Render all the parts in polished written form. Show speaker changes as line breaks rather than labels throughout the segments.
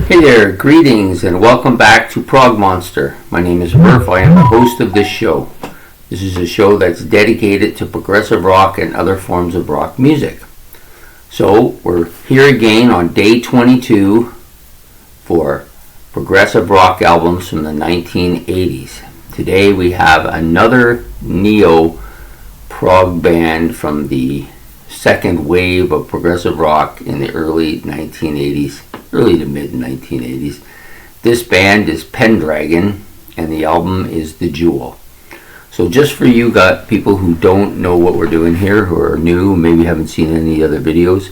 Hey there, greetings and welcome back to Prog Monster. My name is Murph. I am the host of this show. This is a show that's dedicated to progressive rock and other forms of rock music. So we're here again on day 22 for progressive rock albums from the 1980s. Today we have another neo prog band from the second wave of progressive rock in the early 1980s. Early to mid 1980s. This band is Pendragon, and the album is The Jewel. So just for you people who don't know what we're doing here, who are new, maybe haven't seen any other videos,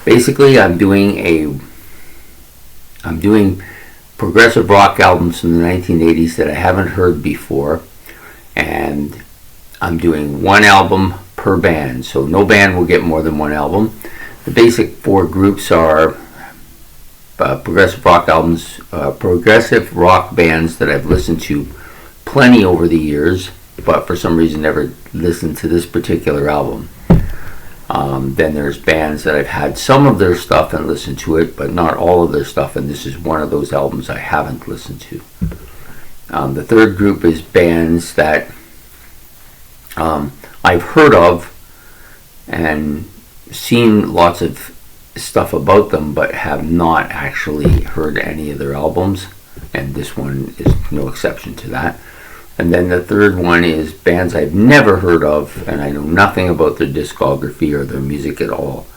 basically I'm doing progressive rock albums from the 1980s that I haven't heard before, and I'm doing one album per band. So no band will get more than one album. The basic four groups are progressive rock bands that I've listened to plenty over the years, but for some reason never listened to this particular album. Then there's bands that I've had some of their stuff and listened to it, but not all of their stuff, and this is one of those albums I haven't listened to. The third group is bands that I've heard of and seen lots of stuff about them, but have not actually heard any of their albums, and this one is no exception to that. And then the third one is bands I've never heard of, and I know nothing about their discography or their music at all.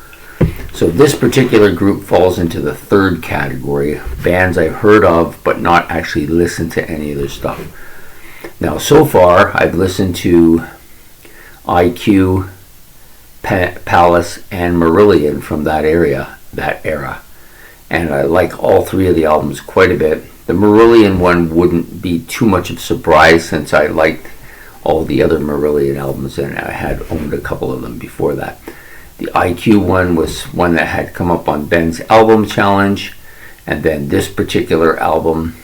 So this particular group falls into the third category, bands I've heard of but not actually listened to any of their stuff. Now so far I've listened to IQ, Palace, and Marillion from that era, and I like all three of the albums quite a bit. The Marillion one wouldn't be too much of a surprise since I liked all the other Marillion albums and I had owned a couple of them before that. The IQ one was one that had come up on Ben's album challenge, and then this particular album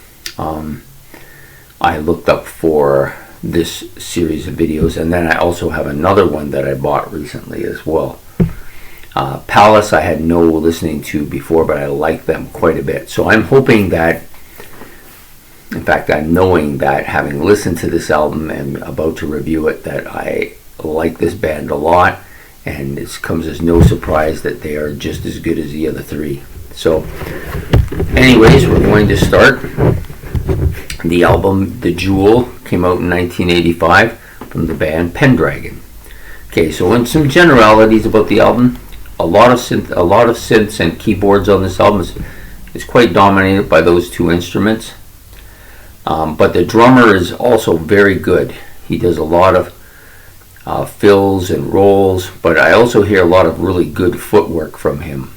I looked up for this series of videos, and then I also have another one that I bought recently as well. Palace I had no listening to before, but I like them quite a bit. So I'm hoping that, in fact I'm knowing that, having listened to this album and about to review it, that I like this band a lot, and it comes as no surprise that they are just as good as the other three. So anyways, we're going to start. The album The Jewel came out in 1985 from the band Pendragon. Okay, so in some generalities about the album, a lot of synths and keyboards on this album is quite dominated by those two instruments. But the drummer is also very good. He does a lot of fills and rolls, but I also hear a lot of really good footwork from him.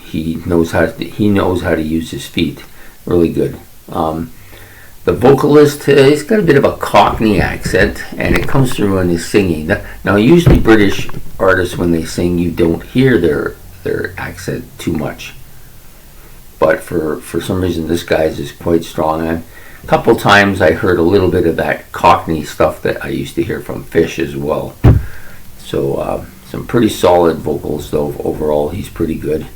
He knows how to use his feet. Really good. The vocalist, he's got a bit of a Cockney accent, and it comes through in his singing. Now, usually British artists, when they sing, you don't hear their accent too much. But for some reason, this guy's is quite strong. And a couple times I heard a little bit of that Cockney stuff that I used to hear from Fish as well. So some pretty solid vocals, though. Overall, he's pretty good.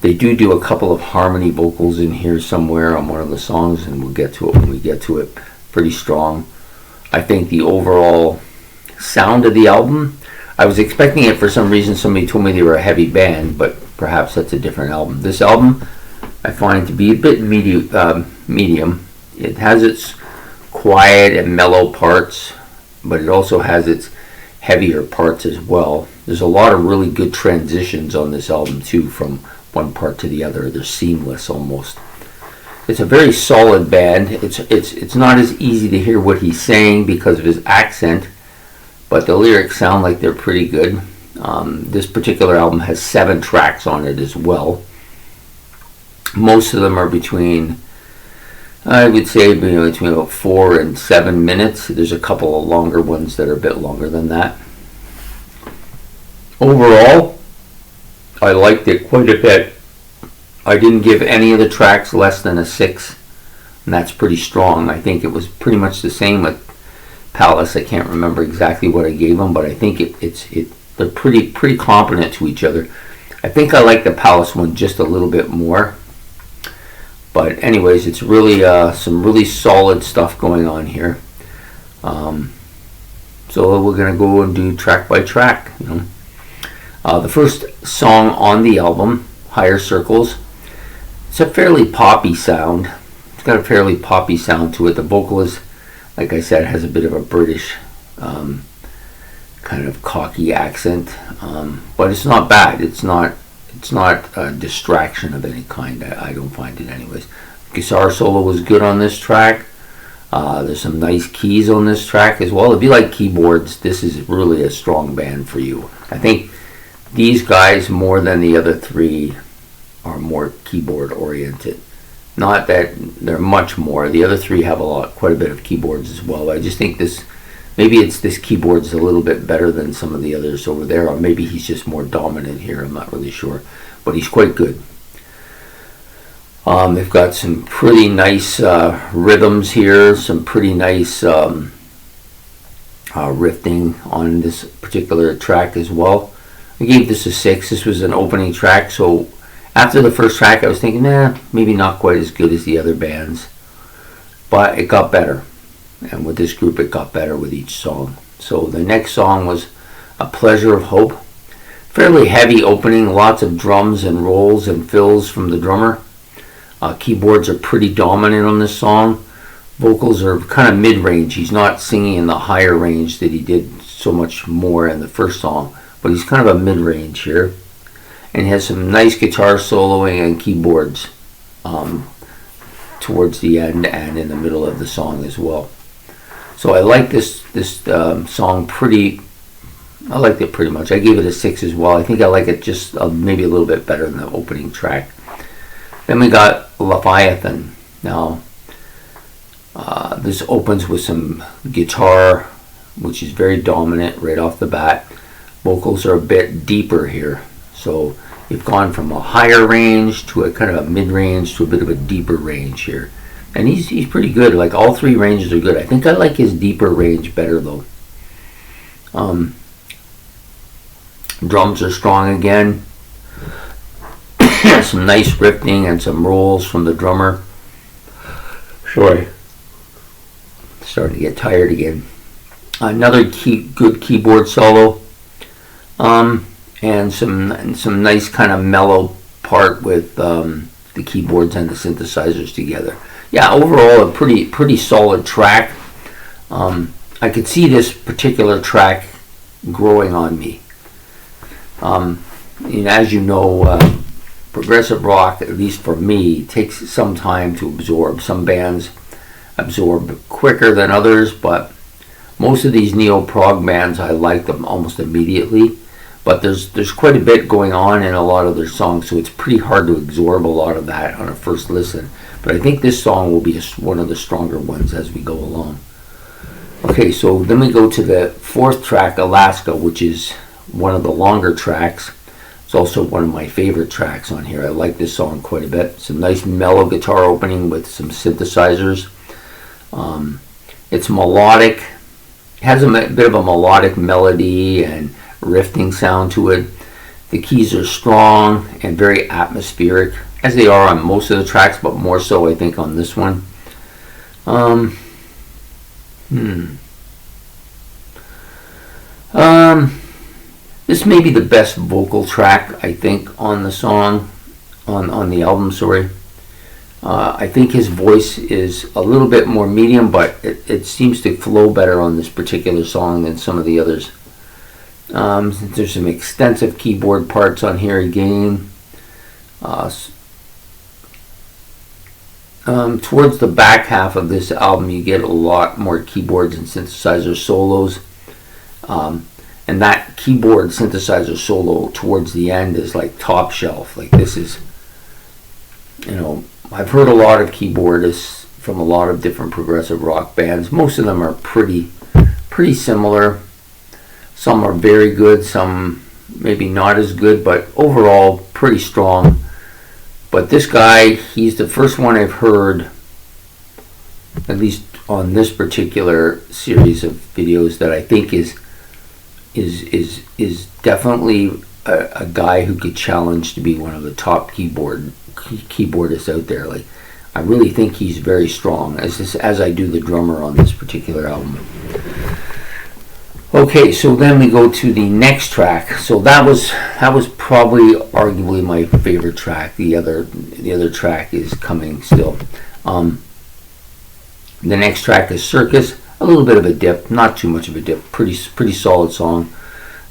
They do a couple of harmony vocals in here somewhere on one of the songs, and we'll get to it when we get to it. Pretty strong. I think the overall sound of the album, I was expecting it for some reason. Somebody told me they were a heavy band, but perhaps that's a different album. This album I find to be a bit medium. It has its quiet and mellow parts, but it also has its heavier parts as well. There's a lot of really good transitions on this album too, from one part to the other. They're seamless almost. It's a very solid band. It's not as easy to hear what he's saying because of his accent, but the lyrics sound like they're pretty good. This particular album has 7 tracks on it as well. Most of them are between, I would say, between about 4 and 7 minutes. There's a couple of longer ones that are a bit longer than that. Overall, I liked it quite a bit. I didn't give any of the tracks less than a 6, and that's pretty strong. I think it was pretty much the same with Palace. I can't remember exactly what I gave them, but I think they're pretty competent to each other. I think I like the Palace one just a little bit more. But anyways, it's really some really solid stuff going on here. So we're gonna go and do track by track. The first song on the album, Higher Circles, it's a fairly poppy sound. It's got a fairly poppy sound to it. The vocalist, like I said, has a bit of a British kind of cocky accent, but it's not bad. It's not a distraction of any kind. I don't find it anyways. Guitar solo was good on this track. There's some nice keys on this track as well. If you like keyboards, this is really a strong band for you. I think these guys, more than the other three, are more keyboard oriented. Not that they're much more. The other three have quite a bit of keyboards as well. I just think this keyboard's a little bit better than some of the others over there, or maybe he's just more dominant here. I'm not really sure, but he's quite good. They've got some pretty nice rhythms here, some pretty nice riffing on this particular track as well. I gave this a 6. This was an opening track, so after the first track I was thinking, maybe not quite as good as the other bands, but it got better. And with this group, it got better with each song. So the next song was A Pleasure of Hope. Fairly heavy opening, lots of drums and rolls and fills from the drummer. Keyboards are pretty dominant on this song. Vocals are kind of mid-range. He's not singing in the higher range that he did so much more in the first song, but he's kind of a mid-range here. And he has some nice guitar soloing and keyboards towards the end and in the middle of the song as well. So I like this song I liked it pretty much. I gave it a 6 as well. I think I like it just maybe a little bit better than the opening track. Then we got Leviathan. Now, this opens with some guitar, which is very dominant right off the bat. Vocals are a bit deeper here. So you've gone from a higher range to a kind of a mid-range to a bit of a deeper range here. And he's pretty good. Like, all three ranges are good. I think I like his deeper range better though. Drums are strong again. Some nice riffing and some rolls from the drummer. Sorry. Starting to get tired again. Another good keyboard solo. And some nice kind of mellow part with the keyboards and the synthesizers together. Yeah, overall a pretty solid track. I could see this particular track growing on me. And as you know, progressive rock, at least for me, takes some time to absorb. Some bands absorb quicker than others, but most of these neo-prog bands, I like them almost immediately. But there's quite a bit going on in a lot of their songs, so it's pretty hard to absorb a lot of that on a first listen. But I think this song will be one of the stronger ones as we go along. Okay, so then we go to the fourth track, Alaska, which is one of the longer tracks. It's also one of my favorite tracks on here. I like this song quite a bit. Some nice mellow guitar opening with some synthesizers. It's melodic. It has a bit of a melodic melody and riffing sound to it. The keys are strong and very atmospheric, as they are on most of the tracks, but more so I think on this one. This may be the best vocal track, I think, on the song, on the album, sorry. I think his voice is a little bit more medium, but it seems to flow better on this particular song than some of the others. There's some extensive keyboard parts on here again. Towards the back half of this album, you get a lot more keyboards and synthesizer solos. And that keyboard synthesizer solo towards the end is like top shelf. Like, this is, I've heard a lot of keyboardists from a lot of different progressive rock bands. Most of them are pretty similar. Some are very good, some maybe not as good, but overall pretty strong. But this guy, he's the first one I've heard, at least on this particular series of videos, that I think is definitely a guy who could challenge to be one of the top keyboardists out there. Like, I really think he's very strong, as I do the drummer on this particular album. Okay, so then we go to the next track. So that was probably arguably my favorite track. The other track is coming still. The next track is Circus. A little bit of a dip, not too much of a dip. Pretty solid song.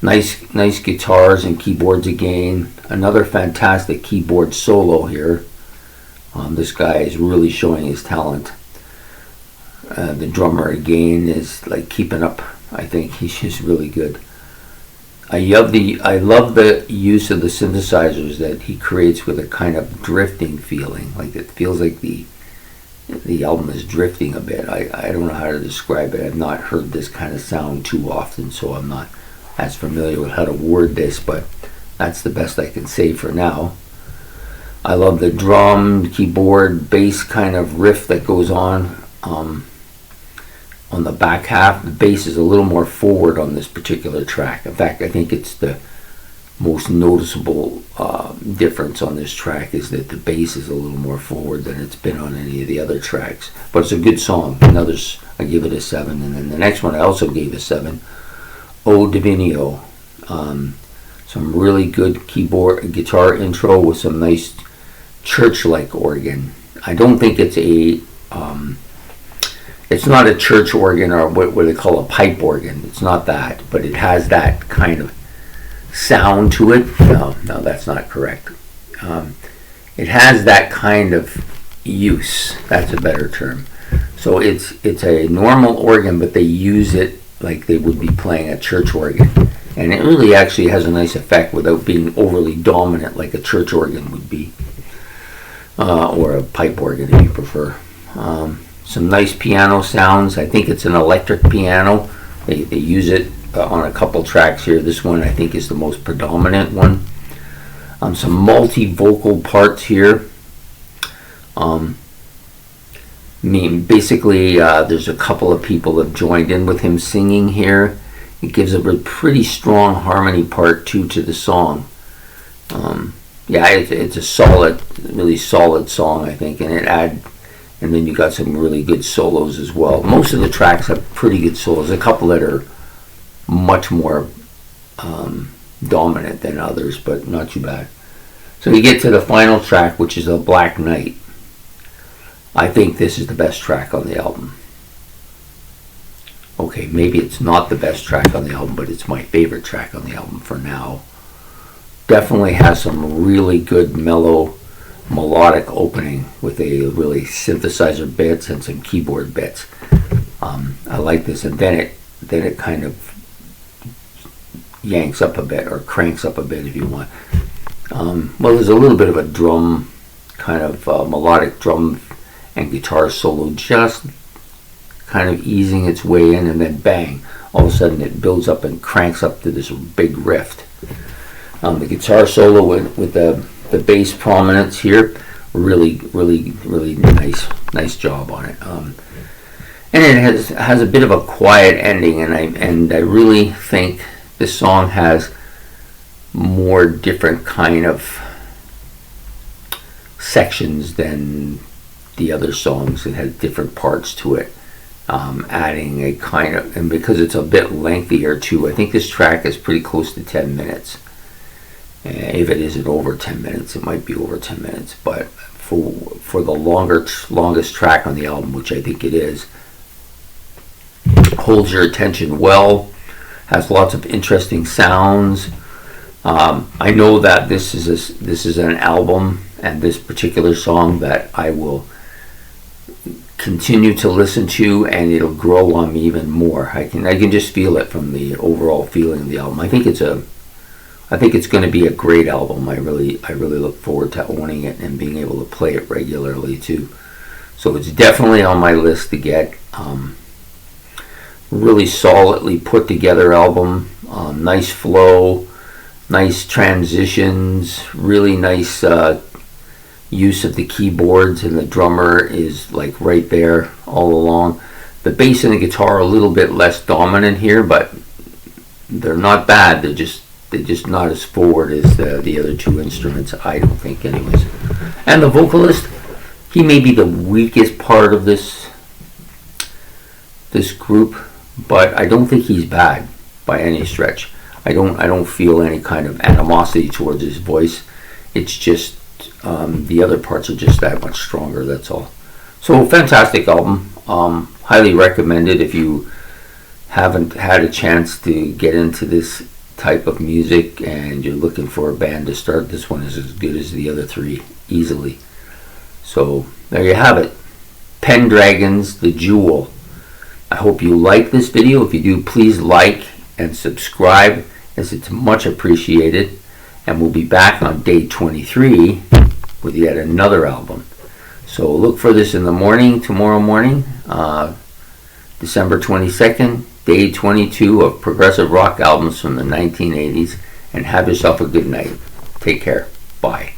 Nice guitars and keyboards again. Another fantastic keyboard solo here. This guy is really showing his talent. The drummer again is like keeping up. I think he's just really good. I love the use of the synthesizers that he creates with a kind of drifting feeling. Like, it feels like the album is drifting a bit. I don't know how to describe it. I've not heard this kind of sound too often, so I'm not as familiar with how to word this, but that's the best I can say for now. I love the drum, keyboard, bass kind of riff that goes on the back half. The bass is a little more forward on this particular track. In fact, I think it's the most noticeable difference on this track is that the bass is a little more forward than it's been on any of the other tracks. But it's a good song. I give it a 7. And then the next one I also gave a 7. O Divinio. Some really good guitar intro with some nice church-like organ. I don't think it's it's not a church organ or what they call a pipe organ. It's not that, but it has that kind of sound to it. No, that's not correct. It has that kind of use. That's a better term. So it's a normal organ, but they use it like they would be playing a church organ. And it really actually has a nice effect without being overly dominant like a church organ would be. Or a pipe organ if you prefer. Some nice piano sounds. I think it's an electric piano. They use it on a couple tracks here. This one I think is the most predominant one. Some multi-vocal parts here. Basically, there's a couple of people that have joined in with him singing here. It gives a pretty strong harmony part too to the song. It's a really solid song, I think, and then you got some really good solos as well. Most of the tracks have pretty good solos. A couple that are much more dominant than others, but not too bad. So we get to the final track, which is A Black Night. I think this is the best track on the album. Okay, maybe it's not the best track on the album, but it's my favorite track on the album for now. Definitely has some really good mellow melodic opening with a really synthesizer bits and some keyboard bits. I like this, and then it kind of yanks up a bit or cranks up a bit if you want. Well, there's a little bit of a drum kind of melodic drum and guitar solo just kind of easing its way in, and then bang, all of a sudden it builds up and cranks up to this big riff. The guitar solo with the bass prominence here, really nice job on it. And it has a bit of a quiet ending, and I really think this song has more different kind of sections than the other songs. It has different parts to it, adding a kind of, and because it's a bit lengthier too, I think this track is pretty close to 10 minutes. If it isn't over 10 minutes, it might be over 10 minutes, but for the longest track on the album, which I think it is, holds your attention well, has lots of interesting sounds. I know that this is an album, and this particular song that I will continue to listen to, and it'll grow on me even more. I can just feel it from the overall feeling of the album. I think it's going to be a great album. I really look forward to owning it and being able to play it regularly too. So it's definitely on my list to get. Really solidly put together album. Nice flow, nice transitions, really nice use of the keyboards, and the drummer is like right there all along. The bass and the guitar are a little bit less dominant here, but they're not bad. They're just they're just not as forward as the other two instruments, I don't think, anyways. And the vocalist, he may be the weakest part of this group, but I don't think he's bad by any stretch. I don't feel any kind of animosity towards his voice. It's just the other parts are just that much stronger, that's all. So fantastic album. Highly recommended if you haven't had a chance to get into this type of music and you're looking for a band to start. This one is as good as the other three, easily. So there you have it. Pendragon's The Jewel. I hope you like this video. If you do, please like and subscribe, as it's much appreciated. And we'll be back on day 23 with yet another album. So look for this in the morning, tomorrow morning, December 22nd, day 22 of progressive rock albums from the 1980s. And have yourself a good night. Take care. Bye.